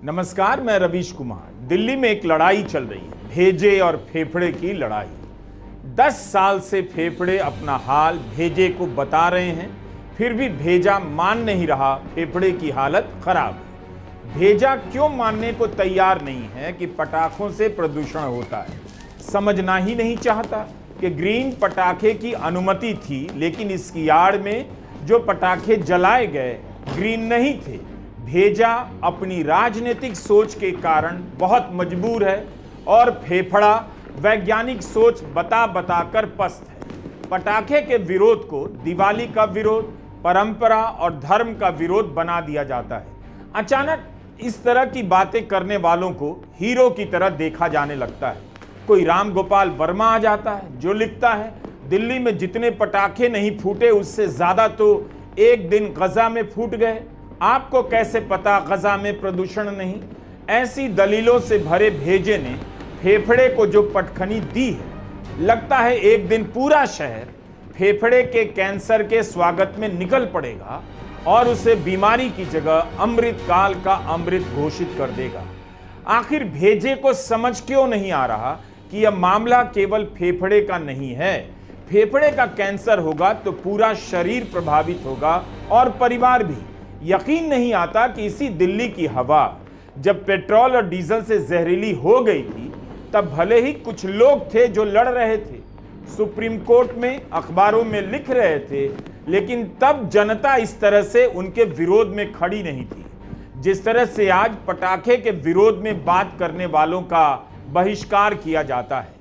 नमस्कार, मैं रवीश कुमार। दिल्ली में एक लड़ाई चल रही है, भेजे और फेफड़े की लड़ाई। 10 साल से फेफड़े अपना हाल भेजे को बता रहे हैं, फिर भी भेजा मान नहीं रहा। फेफड़े की हालत खराब है। भेजा क्यों मानने को तैयार नहीं है कि पटाखों से प्रदूषण होता है। समझना ही नहीं चाहता कि ग्रीन पटाखे की अनुमति थी, लेकिन इसकी आड़ में जो पटाखे जलाए गए ग्रीन नहीं थे। भेजा अपनी राजनीतिक सोच के कारण बहुत मजबूर है और फेफड़ा वैज्ञानिक सोच बता बता कर पस्त है। पटाखे के विरोध को दिवाली का विरोध, परंपरा और धर्म का विरोध बना दिया जाता है। अचानक इस तरह की बातें करने वालों को हीरो की तरह देखा जाने लगता है। कोई राम गोपाल वर्मा आ जाता है जो लिखता है, दिल्ली में जितने पटाखे नहीं फूटे उससे ज्यादा तो एक दिन गजा में फूट गए। आपको कैसे पता गजा में प्रदूषण नहीं। ऐसी दलीलों से भरे भेजे ने फेफड़े को जो पटखनी दी है, लगता है एक दिन पूरा शहर फेफड़े के कैंसर के स्वागत में निकल पड़ेगा और उसे बीमारी की जगह अमृत काल का अमृत घोषित कर देगा। आखिर भेजे को समझ क्यों नहीं आ रहा कि यह मामला केवल फेफड़े का नहीं है। फेफड़े का कैंसर होगा तो पूरा शरीर प्रभावित होगा और परिवार भी। यकीन नहीं आता कि इसी दिल्ली की हवा जब पेट्रोल और डीजल से जहरीली हो गई थी, तब भले ही कुछ लोग थे जो लड़ रहे थे, सुप्रीम कोर्ट में, अखबारों में लिख रहे थे, लेकिन तब जनता इस तरह से उनके विरोध में खड़ी नहीं थी जिस तरह से आज पटाखे के विरोध में बात करने वालों का बहिष्कार किया जाता है।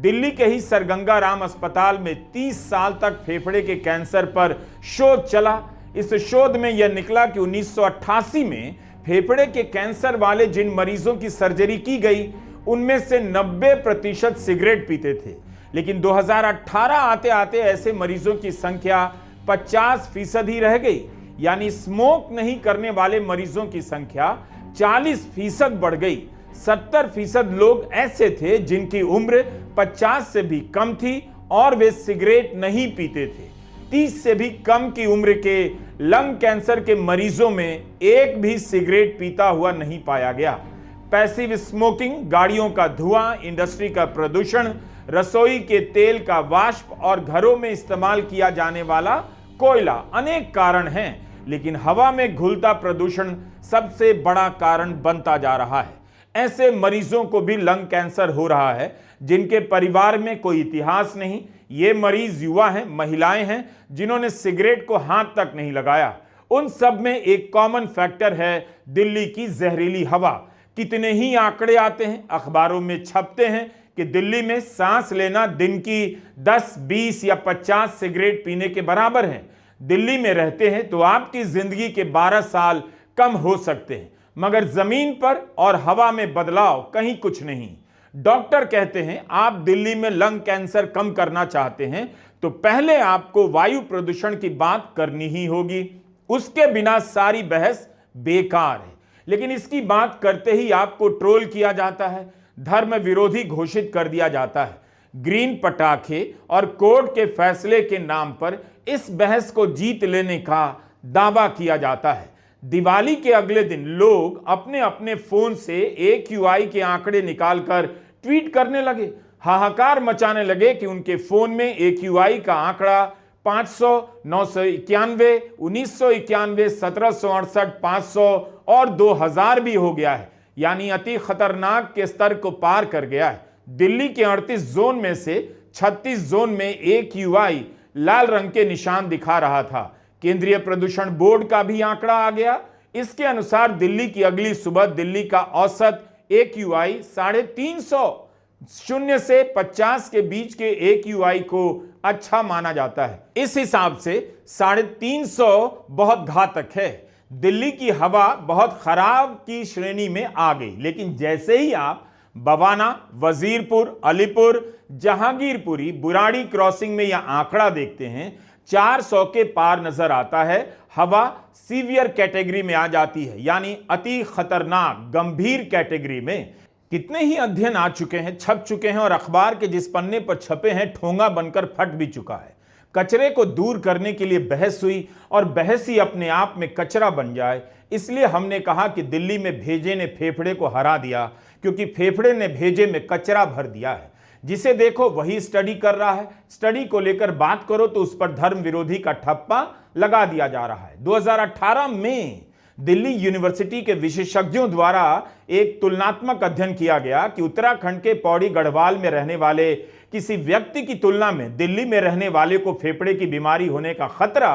दिल्ली के ही सरगंगा राम अस्पताल में 30 साल तक फेफड़े के कैंसर पर शोध चला। इस शोध में यह निकला कि 1988 में फेफड़े के कैंसर वाले जिन मरीजों की सर्जरी की गई, उनमें से 90% सिगरेट पीते थे। लेकिन 2018 आते आते ऐसे मरीजों की संख्या 50% ही रह गई, यानी स्मोक नहीं करने वाले मरीजों की संख्या 40% बढ़ गई। 70% लोग ऐसे थे जिनकी उम्र 50 से भी कम थी और वे सिगरेट नहीं पीते थे। 30 से भी कम की उम्र के लंग कैंसर के मरीजों में एक भी सिगरेट पीता हुआ नहीं पाया गया। पैसिव स्मोकिंग, गाड़ियों का धुआं, इंडस्ट्री का प्रदूषण, रसोई के तेल का वाष्प और घरों में इस्तेमाल किया जाने वाला कोयला, अनेक कारण हैं, लेकिन हवा में घुलता प्रदूषण सबसे बड़ा कारण बनता जा रहा है। ऐसे मरीजों को भी लंग कैंसर हो रहा है जिनके परिवार में कोई इतिहास नहीं। ये मरीज युवा हैं, महिलाएं हैं जिन्होंने सिगरेट को हाथ तक नहीं लगाया। उन सब में एक कॉमन फैक्टर है दिल्ली की जहरीली हवा। कितने ही आंकड़े आते हैं, अखबारों में छपते हैं कि दिल्ली में सांस लेना दिन की 10, 20 या 50 सिगरेट पीने के बराबर है। दिल्ली में रहते हैं तो आपकी जिंदगी के 12 साल कम हो सकते हैं, मगर जमीन पर और हवा में बदलाव कहीं कुछ नहीं। डॉक्टर कहते हैं आप दिल्ली में लंग कैंसर कम करना चाहते हैं तो पहले आपको वायु प्रदूषण की बात करनी ही होगी। उसके बिना सारी बहस बेकार है। लेकिन इसकी बात करते ही आपको ट्रोल किया जाता है, धर्म विरोधी घोषित कर दिया जाता है। ग्रीन पटाखे और कोर्ट के फैसले के नाम पर इस बहस को जीत लेने का दावा किया जाता है। दिवाली के अगले दिन लोग अपने अपने फोन से AQI के आंकड़े निकालकर ट्वीट करने लगे, हाहाकार मचाने लगे कि उनके फोन में AQI का आंकड़ा 500, 991, 1991, 1768, 500 और 2000 भी हो गया है, यानी अति खतरनाक के स्तर को पार कर गया है। दिल्ली के 38 जोन में से 36 जोन में AQI लाल रंग के निशान दिखा रहा था। केंद्रीय प्रदूषण बोर्ड का भी आंकड़ा आ गया। इसके अनुसार दिल्ली की अगली सुबह दिल्ली का औसत AQI 350, 0 से 50 के बीच के AQI को अच्छा माना जाता है। इस हिसाब से 350 बहुत घातक है। दिल्ली की हवा बहुत खराब की श्रेणी में आ गई, लेकिन जैसे ही आप बवाना, वजीरपुर, अलीपुर, जहांगीरपुरी, बुराड़ी क्रॉसिंग में यह आंकड़ा देखते हैं, 400 के पार नजर आता है, हवा सीवियर कैटेगरी में आ जाती है, यानी अति खतरनाक, गंभीर कैटेगरी में। कितने ही अध्ययन आ चुके हैं, छप चुके हैं और अखबार के जिस पन्ने पर छपे हैं ठोंगा बनकर फट भी चुका है। कचरे को दूर करने के लिए बहस हुई और बहस ही अपने आप में कचरा बन जाए, इसलिए हमने कहा कि दिल्ली में भेजे ने फेफड़े को हरा दिया, क्योंकि फेफड़े ने भेजे में कचरा भर दिया है। जिसे देखो वही स्टडी कर रहा है, स्टडी को लेकर बात करो तो उस पर धर्म विरोधी का ठप्पा लगा दिया जा रहा है। 2018 में दिल्ली यूनिवर्सिटी के विशेषज्ञों द्वारा एक तुलनात्मक अध्ययन किया गया कि उत्तराखंड के पौड़ी गढ़वाल में रहने वाले किसी व्यक्ति की तुलना में दिल्ली में रहने वाले को फेफड़े की बीमारी होने का खतरा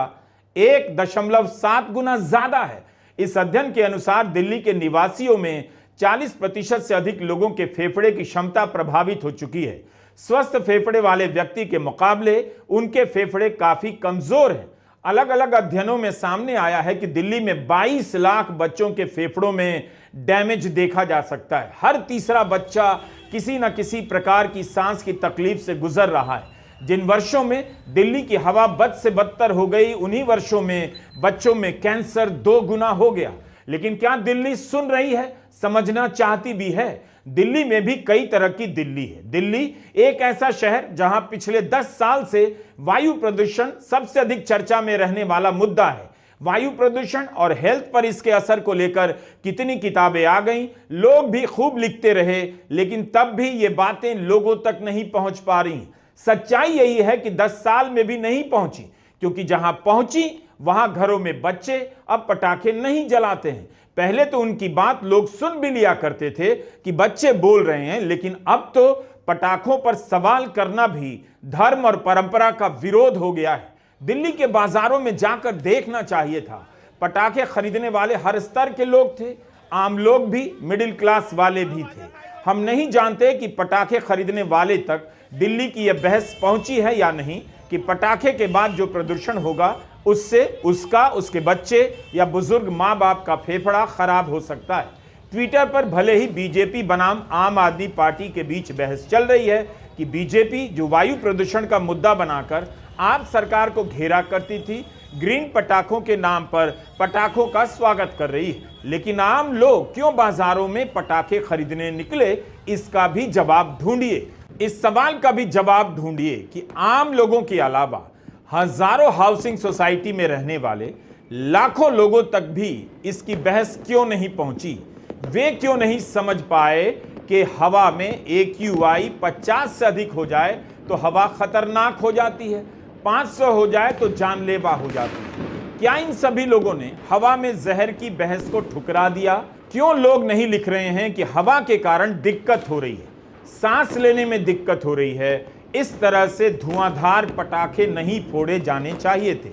1.7 गुना ज्यादा है। इस अध्ययन के अनुसार दिल्ली के निवासियों में 40% से अधिक लोगों के फेफड़े की क्षमता प्रभावित हो चुकी है। स्वस्थ फेफड़े वाले व्यक्ति के मुकाबले उनके फेफड़े काफी कमजोर हैं। अलग अलग अध्ययनों में सामने आया है कि दिल्ली में 22 लाख बच्चों के फेफड़ों में डैमेज देखा जा सकता है। हर तीसरा बच्चा किसी न किसी प्रकार की सांस की तकलीफ से गुजर रहा है। जिन वर्षों में दिल्ली की हवा बद से बदतर हो गई, उन्हीं वर्षों में बच्चों में कैंसर 2 गुना हो गया। लेकिन क्या दिल्ली सुन रही है? समझना चाहती भी है। दिल्ली में भी कई तरह की दिल्ली है। दिल्ली एक ऐसा शहर जहां पिछले 10 साल से वायु प्रदूषण सबसे अधिक चर्चा में रहने वाला मुद्दा है। वायु प्रदूषण और हेल्थ पर इसके असर को लेकर कितनी किताबें आ गईं, लोग भी खूब लिखते रहे, लेकिन तब भी ये बातें लोगों तक नहीं पहुंच पा रही। सच्चाई यही है कि 10 साल में भी नहीं पहुंची, क्योंकि जहां पहुंची वहां घरों में बच्चे अब पटाखे नहीं जलाते हैं। पहले तो उनकी बात लोग सुन भी लिया करते थे कि बच्चे बोल रहे हैं, लेकिन अब तो पटाखों पर सवाल करना भी धर्म और परंपरा का विरोध हो गया है। दिल्ली के बाजारों में जाकर देखना चाहिए था। पटाखे खरीदने वाले हर स्तर के लोग थे, आम लोग भी, मिडिल क्लास वाले भी थे। हम नहीं जानते कि पटाखे खरीदने वाले तक दिल्ली की यह बहस पहुंची है या नहीं कि पटाखे के बाद जो प्रदूषण होगा उससे उसका, उसके बच्चे या बुजुर्ग माँ बाप का फेफड़ा खराब हो सकता है। ट्विटर पर भले ही बीजेपी बनाम आम आदमी पार्टी के बीच बहस चल रही है कि बीजेपी जो वायु प्रदूषण का मुद्दा बनाकर आप सरकार को घेरा करती थी, ग्रीन पटाखों के नाम पर पटाखों का स्वागत कर रही है, लेकिन आम लोग क्यों बाजारों में पटाखे खरीदने निकले, इसका भी जवाब ढूंढिए। इस सवाल का भी जवाब ढूंढिए कि आम लोगों के अलावा हजारों हाउसिंग सोसाइटी में रहने वाले लाखों लोगों तक भी इसकी बहस क्यों नहीं पहुंची। वे क्यों नहीं समझ पाए कि हवा में AQI 50 से अधिक हो जाए तो हवा खतरनाक हो जाती है, 500 हो जाए तो जानलेवा हो जाती है। क्या इन सभी लोगों ने हवा में जहर की बहस को ठुकरा दिया? क्यों लोग नहीं लिख रहे हैं कि हवा के कारण दिक्कत हो रही है, सांस लेने में दिक्कत हो रही है, इस तरह से धुआंधार पटाखे नहीं फोड़े जाने चाहिए थे।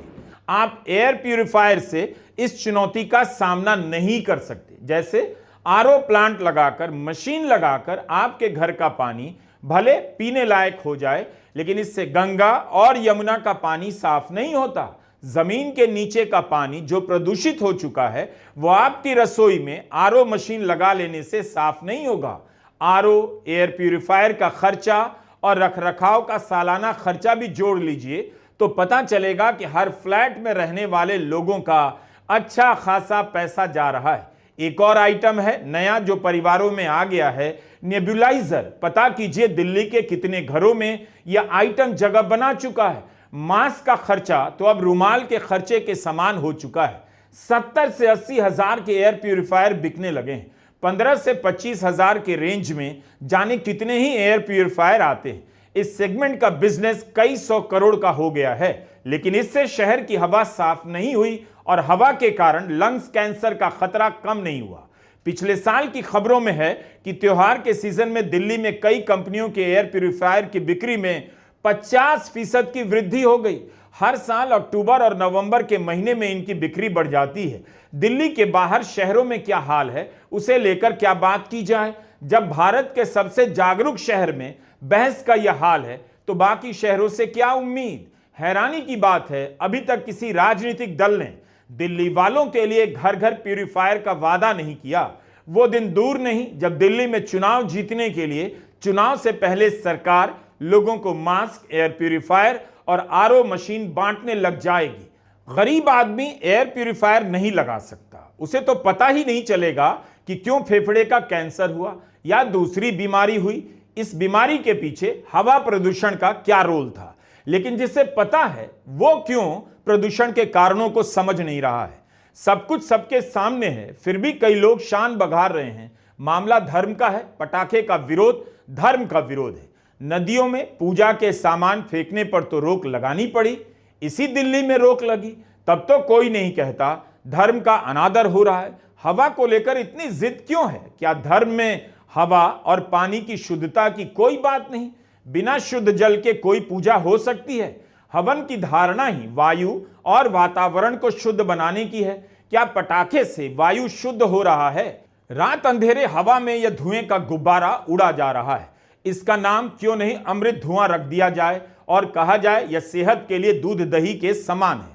आप एयर प्यूरिफायर से इस चुनौती का सामना नहीं कर सकते। जैसे RO प्लांट लगाकर, मशीन लगाकर आपके घर का पानी भले पीने लायक हो जाए, लेकिन इससे गंगा और यमुना का पानी साफ नहीं होता। जमीन के नीचे का पानी जो प्रदूषित हो चुका है वो आपकी रसोई में RO मशीन लगा लेने से साफ नहीं होगा। RO, एयर प्यूरिफायर का खर्चा और रखरखाव का सालाना खर्चा भी जोड़ लीजिए तो पता चलेगा कि हर फ्लैट में रहने वाले लोगों का अच्छा खासा पैसा जा रहा है। एक और आइटम है नया जो परिवारों में आ गया है, नेबुलाइजर। पता कीजिए दिल्ली के कितने घरों में यह आइटम जगह बना चुका है। मास्क का खर्चा तो अब रुमाल के खर्चे के समान हो चुका है। 70 से 80 हजार के एयर प्यूरिफायर बिकने लगे हैं। 15 से 25 हजार के रेंज में जाने कितने ही एयर प्यूरिफायर आते हैं। इस सेगमेंट का बिजनेस कई 100 करोड़ का हो गया है, लेकिन इससे शहर की हवा साफ नहीं हुई और हवा के कारण लंग्स कैंसर का खतरा कम नहीं हुआ। पिछले साल की खबरों में है कि त्योहार के सीजन में दिल्ली में कई कंपनियों के एयर प्यूरिफायर की बिक्री में 50% की वृद्धि हो गई। हर साल अक्टूबर और नवंबर के महीने में इनकी बिक्री बढ़ जाती है। दिल्ली के बाहर शहरों में क्या हाल है उसे लेकर क्या बात की जाए। जब भारत के सबसे जागरूक शहर में बहस का यह हाल है तो बाकी शहरों से क्या उम्मीद। हैरानी की बात है अभी तक किसी राजनीतिक दल ने दिल्ली वालों के लिए घर घर प्यूरिफायर का वादा नहीं किया। वो दिन दूर नहीं जब दिल्ली में चुनाव जीतने के लिए चुनाव से पहले सरकार लोगों को मास्क, एयर प्यूरिफायर और RO मशीन बांटने लग जाएगी। गरीब आदमी एयर प्यूरिफायर नहीं लगा सकता, उसे तो पता ही नहीं चलेगा कि क्यों फेफड़े का कैंसर हुआ या दूसरी बीमारी हुई। इस बीमारी के पीछे हवा प्रदूषण का क्या रोल था। लेकिन जिसे पता है वो क्यों प्रदूषण के कारणों को समझ नहीं रहा है। सब कुछ सबके सामने है, फिर भी कई लोग शान बघार रहे हैं। मामला धर्म का है, पटाखे का विरोध धर्म का विरोध है। नदियों में पूजा के सामान फेंकने पर तो रोक लगानी पड़ी, इसी दिल्ली में रोक लगी, तब तो कोई नहीं कहता धर्म का अनादर हो रहा है। हवा को लेकर इतनी जिद क्यों है? क्या धर्म में हवा और पानी की शुद्धता की कोई बात नहीं? बिना शुद्ध जल के कोई पूजा हो सकती है? हवन की धारणा ही वायु और वातावरण को शुद्ध बनाने की है। क्या पटाखे से वायु शुद्ध हो रहा है? रात अंधेरे हवा में यह धुएं का गुब्बारा उड़ा जा रहा है। इसका नाम क्यों नहीं अमृत धुआं रख दिया जाए और कहा जाए यह सेहत के लिए दूध दही के समान है।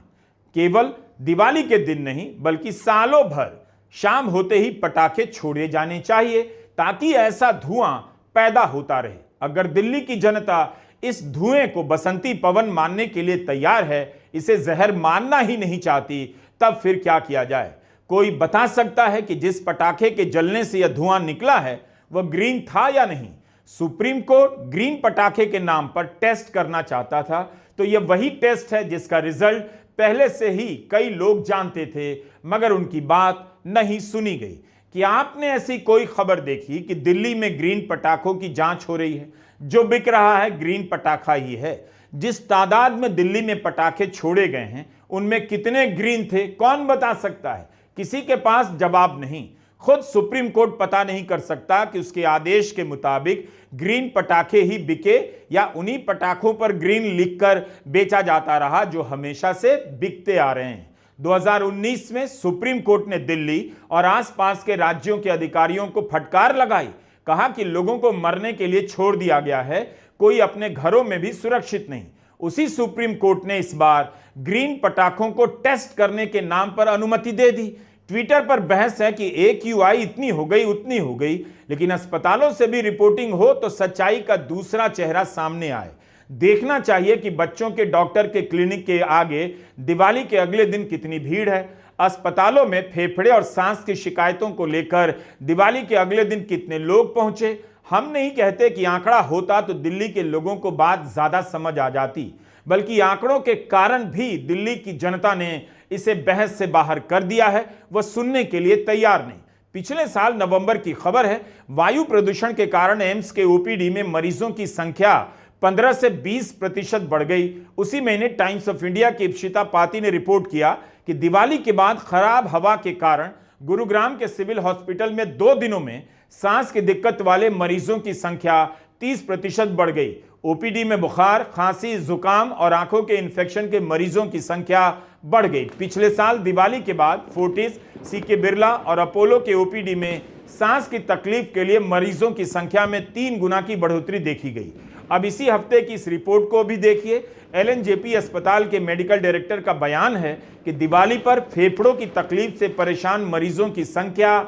केवल दिवाली के दिन नहीं बल्कि सालों भर शाम होते ही पटाखे छोड़े जाने चाहिए ताकि ऐसा धुआं पैदा होता रहे। अगर दिल्ली की जनता इस धुएं को बसंती पवन मानने के लिए तैयार है, इसे जहर मानना ही नहीं चाहती, तब फिर क्या किया जाए? कोई बता सकता है कि जिस पटाखे के जलने से यह धुआं निकला है वह ग्रीन था या नहीं? सुप्रीम कोर्ट ग्रीन पटाखे के नाम पर टेस्ट करना चाहता था, तो यह वही टेस्ट है जिसका रिजल्ट पहले से ही कई लोग जानते थे, मगर उनकी बात नहीं सुनी गई। कि आपने ऐसी कोई खबर देखी कि दिल्ली में ग्रीन पटाखों की जांच हो रही है? जो बिक रहा है ग्रीन पटाखा ही है। जिस तादाद में दिल्ली में पटाखे छोड़े गए हैं उनमें कितने ग्रीन थे कौन बता सकता है? किसी के पास जवाब नहीं। खुद सुप्रीम कोर्ट पता नहीं कर सकता कि उसके आदेश के मुताबिक ग्रीन पटाखे ही बिके या उन्हीं पटाखों पर ग्रीन लिखकर बेचा जाता रहा जो हमेशा से बिकते आ रहे हैं। 2019 में सुप्रीम कोर्ट ने दिल्ली और आसपास के राज्यों के अधिकारियों को फटकार लगाई। कहा कि लोगों को मरने के लिए छोड़ दिया गया है, कोई अपने घरों में भी सुरक्षित नहीं। उसी सुप्रीम कोर्ट ने इस बार ग्रीन पटाखों को टेस्ट करने के नाम पर अनुमति दे दी। ट्विटर पर बहस है कि AQI इतनी हो गई उतनी हो गई, लेकिन अस्पतालों से भी रिपोर्टिंग हो तो सच्चाई का दूसरा चेहरा सामने आए। देखना चाहिए कि बच्चों के डॉक्टर के क्लिनिक के आगे दिवाली के अगले दिन कितनी भीड़ है। अस्पतालों में फेफड़े और सांस की शिकायतों को लेकर दिवाली के अगले दिन कितने लोग पहुंचे। हम नहीं कहते कि आंकड़ा होता तो दिल्ली के लोगों को बात ज्यादा समझ आ जाती, बल्कि आंकड़ों के कारण भी दिल्ली की जनता ने इसे बहस से बाहर कर दिया है। वह सुनने के लिए तैयार नहीं। पिछले साल नवंबर की खबर है, वायु प्रदूषण के कारण एम्स के OPD में मरीजों की संख्या 15 से 20% बढ़ गई। उसी महीने टाइम्स ऑफ इंडिया की इप्सिता पाती ने रिपोर्ट किया कि दिवाली के बाद खराब हवा के कारण गुरुग्राम के सिविल हॉस्पिटल में 2 दिनों में सांस की दिक्कत वाले मरीजों की संख्या 30% बढ़ गई। OPD में बुखार, खांसी, जुकाम और आंखों के इन्फेक्शन के मरीजों की संख्या बढ़ गई। पिछले साल दिवाली के बाद फोर्टिस, CK बिरला और अपोलो के OPD में सांस की तकलीफ के लिए मरीजों की संख्या में 3 गुना की बढ़ोतरी देखी गई। अब इसी हफ्ते की इस रिपोर्ट को भी देखिए। LNJP अस्पताल के मेडिकल डायरेक्टर का बयान है कि दिवाली पर फेफड़ों की तकलीफ से परेशान मरीजों की संख्या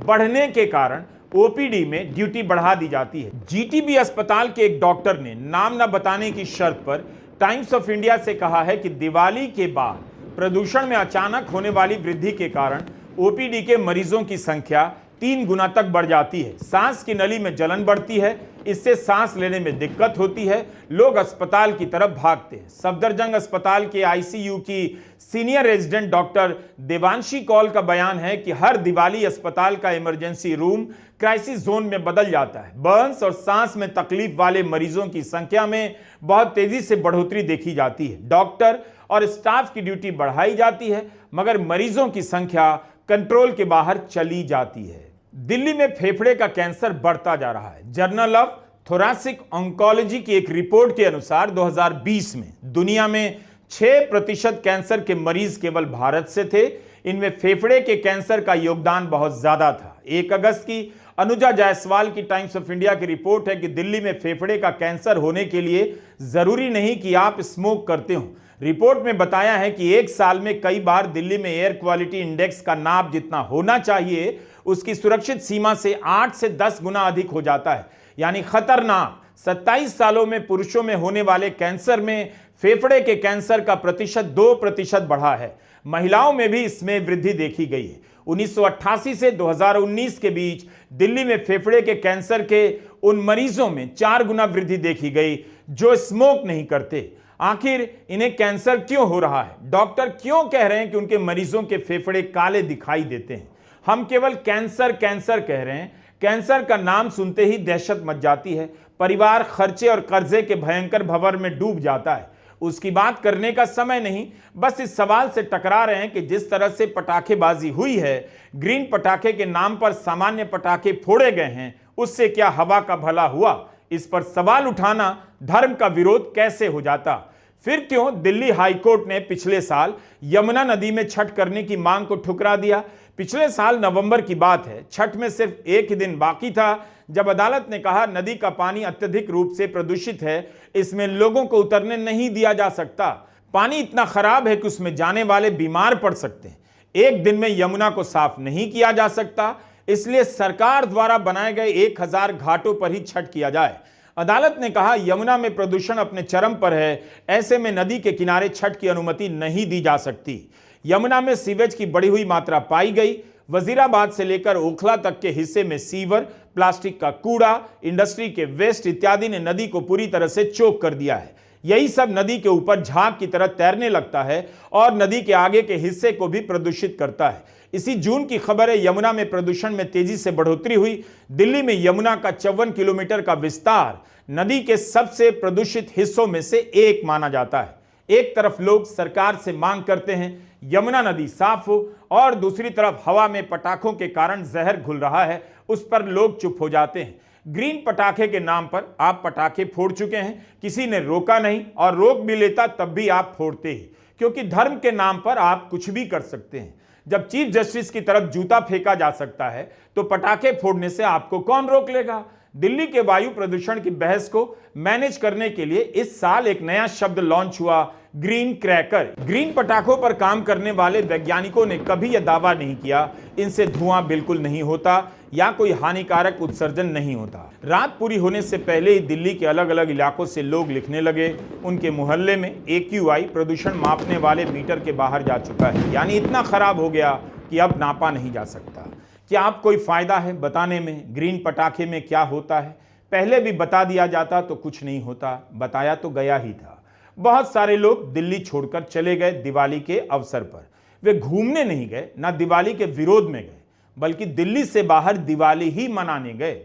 बढ़ने के कारण OPD में ड्यूटी बढ़ा दी जाती है। GTB अस्पताल के एक डॉक्टर ने नाम न बताने की शर्त पर टाइम्स ऑफ इंडिया से कहा है कि दिवाली के बाद प्रदूषण में अचानक होने वाली वृद्धि के कारण OPD के मरीजों की संख्या 3 गुना तक बढ़ जाती है। सांस की नली में जलन बढ़ती है, इससे सांस लेने में दिक्कत होती है, लोग अस्पताल की तरफ भागते हैं। सफदरजंग अस्पताल के ICU की senior resident doctor Devanshi Kaul का बयान है कि हर दिवाली अस्पताल का इमरजेंसी रूम क्राइसिस जोन में बदल जाता है। बर्न्स और सांस में तकलीफ वाले मरीजों की संख्या में बहुत तेजी से बढ़ोतरी देखी जाती है। डॉक्टर और स्टाफ की ड्यूटी बढ़ाई जाती है, मगर मरीजों की संख्या कंट्रोल के बाहर चली जाती है। दिल्ली में फेफड़े का कैंसर बढ़ता जा रहा है। जर्नल ऑफ थोरेसिक ऑन्कोलॉजी की एक रिपोर्ट के अनुसार 2020 में दुनिया में 6% कैंसर के मरीज केवल भारत से थे। इनमें फेफड़े के कैंसर का योगदान बहुत ज्यादा था। 1 अगस्त की अनुजा जायसवाल की टाइम्स ऑफ इंडिया की रिपोर्ट है कि दिल्ली में फेफड़े का कैंसर होने के लिए जरूरी नहीं कि आप स्मोक करते हो। रिपोर्ट में बताया है कि 1 साल में कई बार दिल्ली में एयर क्वालिटी इंडेक्स का नाप जितना होना चाहिए उसकी सुरक्षित सीमा से 8 से 10 गुना अधिक हो जाता है, यानी खतरनाक। 27 सालों में पुरुषों में होने वाले कैंसर में फेफड़े के कैंसर का प्रतिशत 2% बढ़ा है। महिलाओं में भी इसमें वृद्धि देखी गई है। 1988 से 2019 के बीच दिल्ली में फेफड़े के कैंसर के उन मरीजों में 4 गुना वृद्धि देखी गई जो स्मोक नहीं करते। आखिर इन्हें कैंसर क्यों हो रहा है? डॉक्टर क्यों कह रहे हैं कि उनके मरीजों के फेफड़े काले दिखाई देते हैं? हम केवल कैंसर कैंसर कह रहे हैं। कैंसर का नाम सुनते ही दहशत मच जाती है। परिवार खर्चे और कर्जे के भयंकर भंवर में डूब जाता है। उसकी बात करने का समय नहीं, बस इस सवाल से टकरा रहे हैं कि जिस तरह से पटाखेबाजी हुई है, ग्रीन पटाखे के नाम पर सामान्य पटाखे फोड़े गए हैं, उससे क्या हवा का भला हुआ? इस पर सवाल उठाना धर्म का विरोध कैसे हो जाता? फिर क्यों दिल्ली हाईकोर्ट ने पिछले साल यमुना नदी में छठ करने की मांग को ठुकरा दिया? पिछले साल नवंबर की बात है। छठ में सिर्फ एक ही दिन बाकी था जब अदालत ने कहा नदी का पानी अत्यधिक रूप से प्रदूषित है, इसमें लोगों को उतरने नहीं दिया जा सकता। पानी इतना खराब है कि उसमें जाने वाले बीमार पड़ सकते हैं। एक दिन में यमुना को साफ नहीं किया जा सकता, इसलिए सरकार द्वारा बनाए गए 1000 घाटों पर ही छठ किया जाए। अदालत ने कहा यमुना में प्रदूषण अपने चरम पर है, ऐसे में नदी के किनारे छठ की अनुमति नहीं दी जा सकती। यमुना में सीवेज की बढ़ी हुई मात्रा पाई गई। वजीराबाद से लेकर ओखला तक के हिस्से में सीवर, प्लास्टिक का कूड़ा, इंडस्ट्री के वेस्ट इत्यादि ने नदी को पूरी तरह से चोक कर दिया है। यही सब नदी के ऊपर झाग की तरह तैरने लगता है और नदी के आगे के हिस्से को भी प्रदूषित करता है। इसी जून की खबर है, यमुना में प्रदूषण में तेजी से बढ़ोतरी हुई। दिल्ली में यमुना का 54 किलोमीटर का विस्तार नदी के सबसे प्रदूषित हिस्सों में से एक माना जाता है। एक तरफ लोग सरकार से मांग करते हैं यमुना नदी साफ हो, और दूसरी तरफ हवा में पटाखों के कारण जहर घुल रहा है, उस पर लोग चुप हो जाते हैं। ग्रीन पटाखे के नाम पर आप पटाखे फोड़ चुके हैं, किसी ने रोका नहीं, और रोक भी लेता तब भी आप फोड़ते ही, क्योंकि धर्म के नाम पर आप कुछ भी कर सकते हैं। जब चीफ जस्टिस की तरफ जूता फेंका जा सकता है तो पटाखे फोड़ने से आपको कौन रोक लेगा? दिल्ली के वायु प्रदूषण की बहस को मैनेज करने के लिए इस साल एक नया शब्द लॉन्च हुआ, ग्रीन क्रैकर। ग्रीन पटाखों पर काम करने वाले वैज्ञानिकों ने कभी यह दावा नहीं किया इनसे धुआं बिल्कुल नहीं होता या कोई हानिकारक उत्सर्जन नहीं होता। रात पूरी होने से पहले ही दिल्ली के अलग अलग इलाकों से लोग लिखने लगे उनके मोहल्ले में AQI प्रदूषण मापने वाले मीटर के बाहर जा चुका है, यानी इतना खराब हो गया कि अब नापा नहीं जा सकता। क्या आप कोई फायदा है बताने में ग्रीन पटाखे में क्या होता है? पहले भी बता दिया जाता तो कुछ नहीं होता, बताया तो गया ही था। बहुत सारे लोग दिल्ली छोड़कर चले गए दिवाली के अवसर पर। वे घूमने नहीं गए, ना दिवाली के विरोध में गए, बल्कि दिल्ली से बाहर दिवाली ही मनाने गए।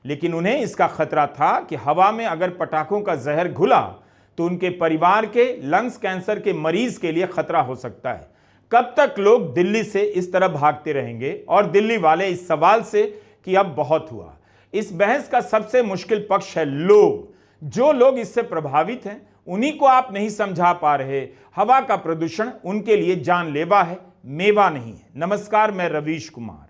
लेकिन उन्हें इसका खतरा था कि हवा में अगर पटाखों का जहर घुला तो उनके परिवार के लंग्स कैंसर के मरीज के लिए खतरा हो सकता है। कब तक लोग दिल्ली से इस तरह भागते रहेंगे और दिल्ली वाले इस सवाल से कि अब बहुत हुआ। इस बहस का सबसे मुश्किल पक्ष है लोग। जो लोग इससे प्रभावित हैं उन्हीं को आप नहीं समझा पा रहे। हवा का प्रदूषण उनके लिए जानलेवा है, मेवा नहीं है। नमस्कार, मैं रवीश कुमार।